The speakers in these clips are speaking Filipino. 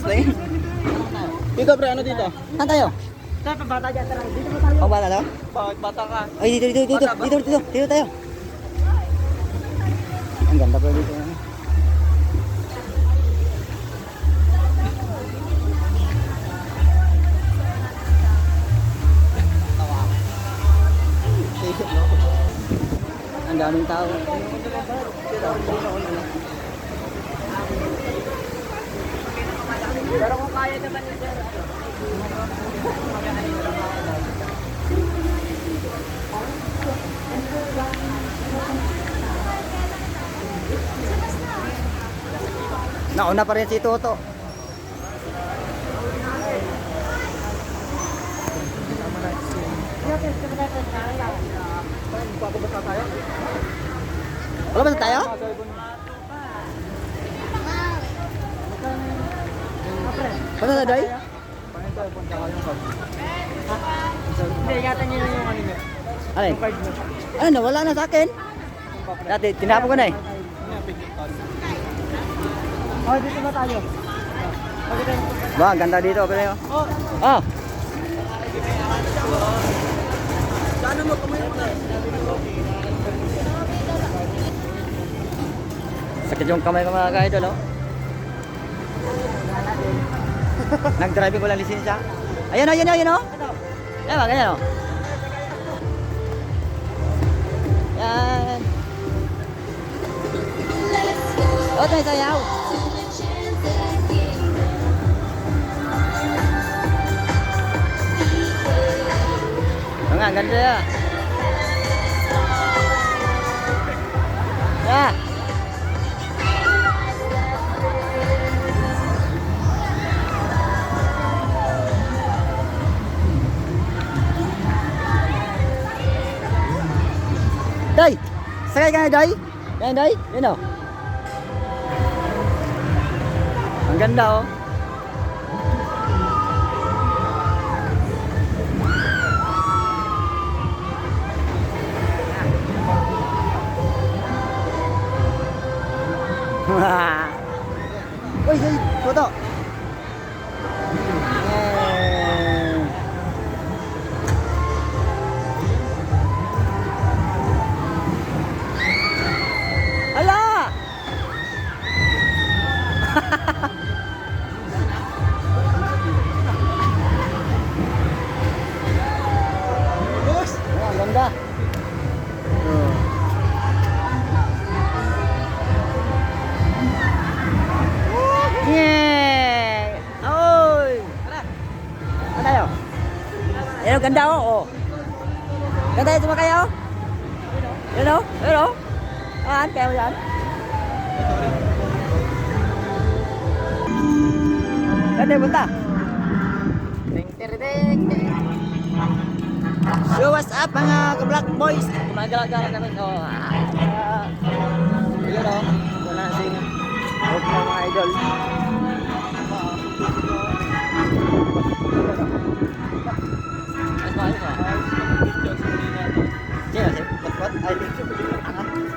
Wrestling. Dito pre, ano dito? Saan tayo? Saan pa bata dyan? Dito mo tayo. Oh, bata daw? Bakit bata ka? Ay, dito tayo. Ang ganda pa dito. Ang daming tao. Pero kung kaya naman yun dyan. Nauna pa rin si Toto. Wala ba na tayo? Wala na day? Hindi, ingatan nyo yung ano nyo. Alin? Yung card nyo. Ano, wala na sa akin. Dati, tinapon ko na eh. Oh, dito ba tayo? Ba, ang ganda dito. Okay na yun. Oh, Oh. Sana mo, kamay mo na. Sakit yung kamay ko mga ka-idol, oh. Nag-driving ko lang lisensya. Ayun, oh. Ayan ba, ganyan, oh. Yan. Oh, tayo sayaw. Ang ganda ya. Ya. Day, sakay ka na day? Yan day? Yan o. Ang ganda oh. Uy, foto. Ala! Boss! Ang ganda. Yeah! Oy! Ano tayo? Yan ang ganda oh. Ganda ito ba kayo? Yan o? Yan o? Saan? Kaya mo yan? Saan tayo punta? So what's up mga ka-Black Boys? Gumagala-gala kami. Yun o. Wala na sing huwag na mga idol. Ayos ba? Sino si Pot? Ay, thank you.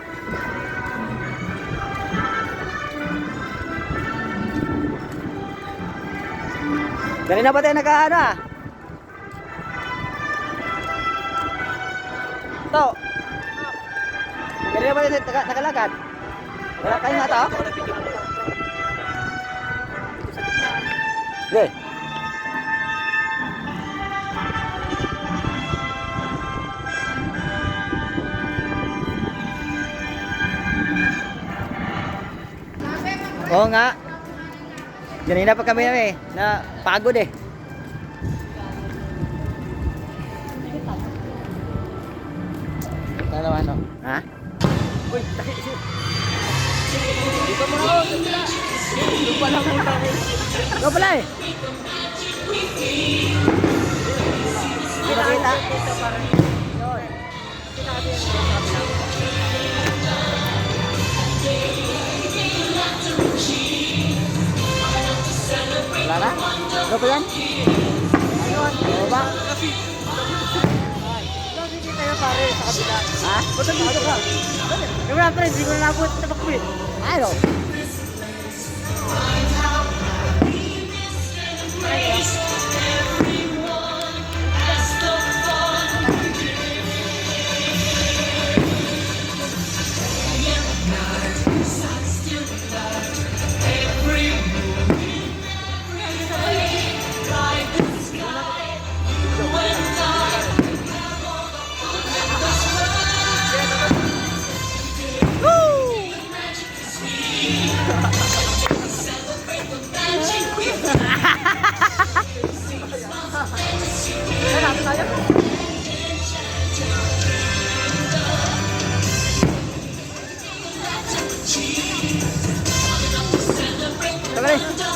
Kanina ba tayo nag-ano ah? Ito. Kanina ba tayo nakalakad? Wala kayo nga ito? Okay. Oo nga. Ganina pa kami na pagod eh. Tayo naman, no? Ha? Uy, dito mo na ako. Doon pa lang mo tayo. Ikaw pala eh. Kita. Wala na? Ikaw pa yan? Oo ba? hindi tayo pare sa kabila. Ha? Ba't dito ka? Yung mga friends, hindi ko na nabot sa bakwi. Ano? Okay.